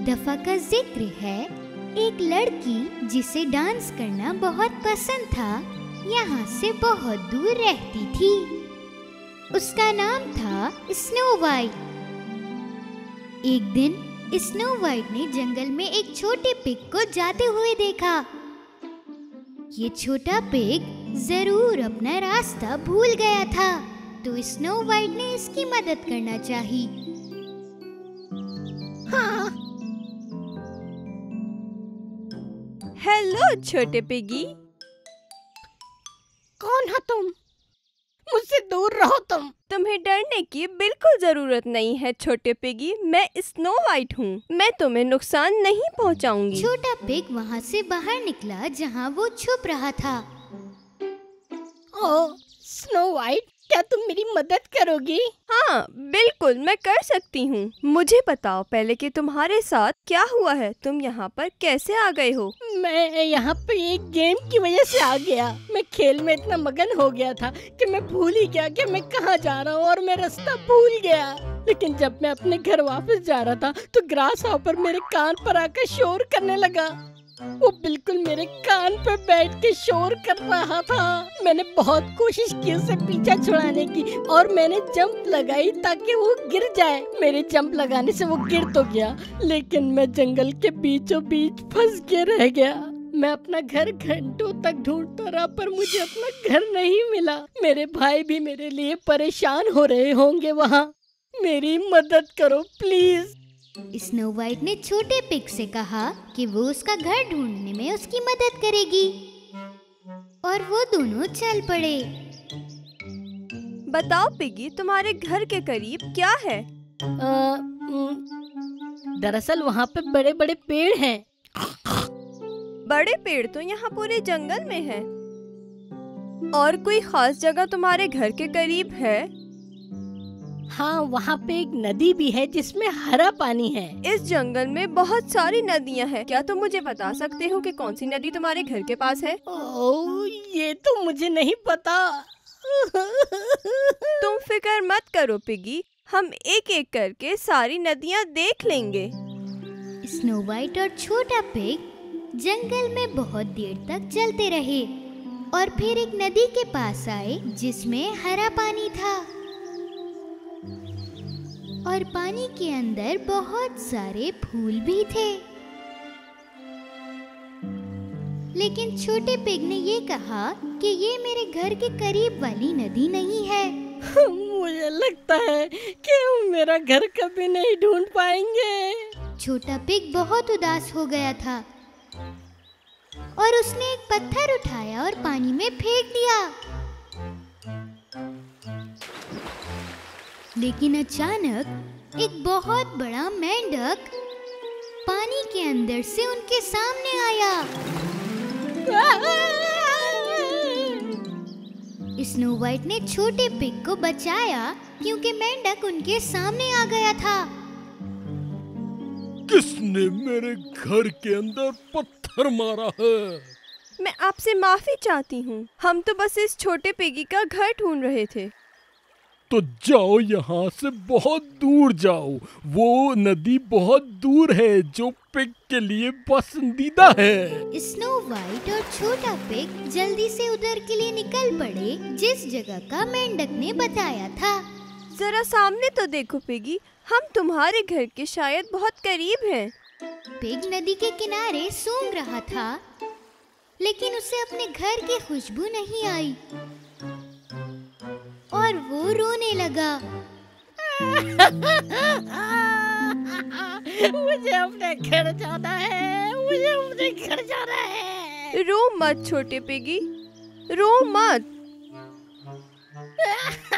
दफा का जिक्र है, एक लड़की जिसे डांस करना बहुत पसंद था, यहाँ से बहुत दूर रहती थी। उसका नाम था स्नो वाइट। एक दिन स्नो वाइट ने जंगल में एक छोटे पिग को जाते हुए देखा। ये छोटा पिग जरूर अपना रास्ता भूल गया था, तो स्नो वाइट ने इसकी मदद करना चाही। हाँ। हेलो छोटे पिगी। कौन हो तुम? मुझसे दूर रहो तुम। तुम्हें डरने की बिल्कुल जरूरत नहीं है छोटे पिगी, मैं स्नो वाइट हूँ, मैं तुम्हें नुकसान नहीं पहुँचाऊंगी। छोटा पिग वहाँ से बाहर निकला जहाँ वो छुप रहा था। ओह स्नो वाइट, क्या तुम मेरी मदद करोगी? हाँ बिल्कुल, मैं कर सकती हूँ। मुझे बताओ पहले कि तुम्हारे साथ क्या हुआ है, तुम यहाँ पर कैसे आ गए हो? मैं यहाँ पे एक गेम की वजह से आ गया। मैं खेल में इतना मगन हो गया था कि मैं भूल ही गया कि मैं कहाँ जा रहा हूँ और मैं रास्ता भूल गया। लेकिन जब मैं अपने घर वापस जा रहा था तो ग्रास हॉपर मेरे कान पर आकर शोर करने लगा। वो बिल्कुल मेरे कान पर बैठ के शोर कर रहा था। मैंने बहुत कोशिश की उसे पीछा छुड़ाने की और मैंने जंप लगाई ताकि वो गिर जाए। मेरे जंप लगाने से वो गिर तो गया, लेकिन मैं जंगल के बीचों बीच फंस के रह गया। मैं अपना घर घंटों तक ढूंढता रहा पर मुझे अपना घर नहीं मिला। मेरे भाई भी मेरे लिए परेशान हो रहे होंगे वहाँ। मेरी मदद करो प्लीज। स्नो वाइट ने छोटे पिग से कहा कि वो उसका घर ढूंढने में उसकी मदद करेगी, और वो दोनों चल पड़े। बताओ पिगी, तुम्हारे घर के करीब क्या है? दरअसल वहाँ पे बड़े बड़े पेड़ हैं। बड़े पेड़ तो यहाँ पूरे जंगल में है। और कोई खास जगह तुम्हारे घर के करीब है? हाँ, वहाँ पे एक नदी भी है जिसमें हरा पानी है। इस जंगल में बहुत सारी नदियाँ हैं। क्या तुम मुझे बता सकते हो कि कौन सी नदी तुम्हारे घर के पास है? ओह, ये तो मुझे नहीं पता। तुम फिक्र मत करो पिगी, हम एक एक करके सारी नदियाँ देख लेंगे। स्नो वाइट और छोटा पिग जंगल में बहुत देर तक चलते रहे और फिर एक नदी के पास आए जिसमें हरा पानी था और पानी के अंदर बहुत सारे फूल भी थे। लेकिन छोटे पिग ने ये कहा कि ये मेरे घर के करीब वाली नदी नहीं है। मुझे लगता है कि हम मेरा घर कभी नहीं ढूंढ पाएंगे। छोटा पिग बहुत उदास हो गया था और उसने एक पत्थर उठाया और पानी में फेंक दिया। लेकिन अचानक एक बहुत बड़ा मेंढक पानी के अंदर से उनके सामने आया। स्नो वाइट ने छोटे पिग को बचाया क्योंकि मेंढक उनके सामने आ गया था। किसने मेरे घर के अंदर पत्थर मारा है? मैं आपसे माफी चाहती हूँ, हम तो बस इस छोटे पिगी का घर ढूंढ रहे थे। तो जाओ यहाँ से बहुत दूर जाओ, वो नदी बहुत दूर है जो पिग के लिए पसंदीदा है। स्नो वाइट और छोटा पिग जल्दी से उधर के लिए निकल पड़े जिस जगह का मेंढक ने बताया था। जरा सामने तो देखो पिगी, हम तुम्हारे घर के शायद बहुत करीब हैं। पिग नदी के किनारे सूंघ रहा था, लेकिन उसे अपने घर की खुशबू नहीं आई और वो रोने लगा। मुझे अपने घर जाना है, मुझे अपने घर जाना है। रो मत छोटे पिगी, रो मत।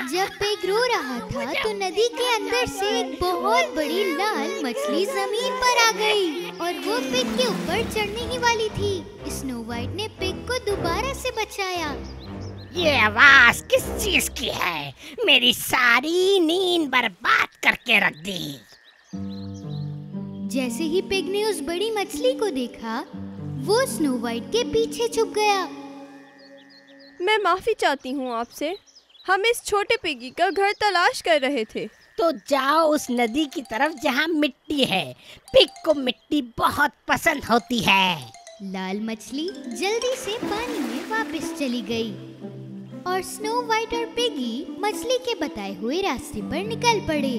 जब पिग रो रहा था तो नदी के अंदर से एक बहुत बड़ी लाल मछली जमीन पर आ गई और वो पिग के ऊपर चढ़ने ही वाली थी। स्नो वाइट ने पिग को दोबारा से बचाया। ये आवाज किस चीज की है? मेरी सारी नींद बर्बाद करके रख दी। जैसे ही पिग ने उस बड़ी मछली को देखा, वो स्नो वाइट के पीछे छुप गया। मैं माफी चाहती हूँ आपसे, हम इस छोटे पिगी का घर तलाश कर रहे थे। तो जाओ उस नदी की तरफ जहाँ मिट्टी है। पिग को मिट्टी बहुत पसंद होती है। लाल मछली जल्दी से पानी में वापस चली गई और स्नो वाइट और पिगी मछली के बताए हुए रास्ते पर निकल पड़े।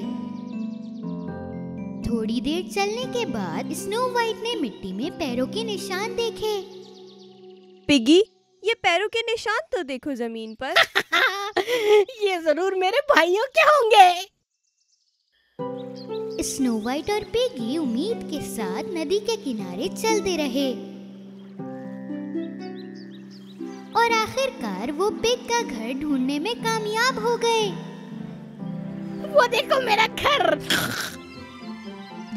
थोड़ी देर चलने के बाद स्नो वाइट ने मिट्टी में पैरों के निशान देखे। पिगी, ये पैरों के निशान तो देखो जमीन पर। ये जरूर मेरे भाइयों के होंगे। स्नो वाइट और पिगी उम्मीद के साथ नदी के किनारे चलते रहे और आखिरकार वो पिग का घर ढूंढने में कामयाब हो गए। वो देखो मेरा घर।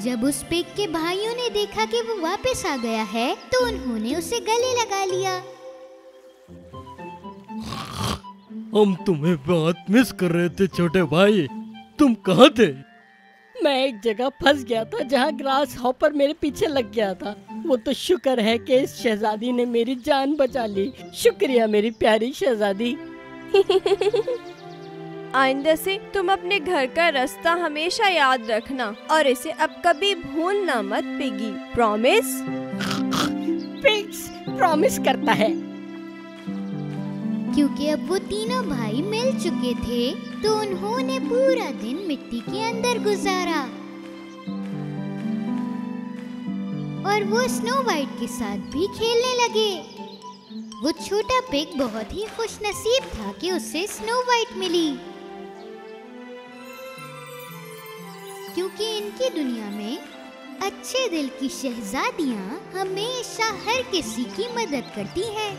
जब उस पिग के भाइयों ने देखा कि वो वापस आ गया है तो उन्होंने उसे गले लगा लिया। हम तुम्हें बहुत मिस कर रहे थे छोटे भाई, तुम कहाँ थे? मैं एक जगह फंस गया था जहाँ ग्रास हॉपर मेरे पीछे लग गया था। वो तो शुक्र है कि इस शहजादी ने मेरी जान बचा ली। शुक्रिया मेरी प्यारी शहजादी। आइंदा से तुम अपने घर का रास्ता हमेशा याद रखना और इसे अब कभी भूलना मत पिगी। प्रॉमिस? पिग्स प्रॉमिस करता है। क्योंकि अब वो तीनों भाई मिल चुके थे तो उन्होंने पूरा दिन मिट्टी के अंदर गुजारा और वो स्नो वाइट के साथ भी खेलने लगे। वो छोटा पिग बहुत ही खुशनसीब था कि उसे स्नो वाइट मिली, क्योंकि इनकी दुनिया में अच्छे दिल की शहजादियां हमेशा हर किसी की मदद करती हैं।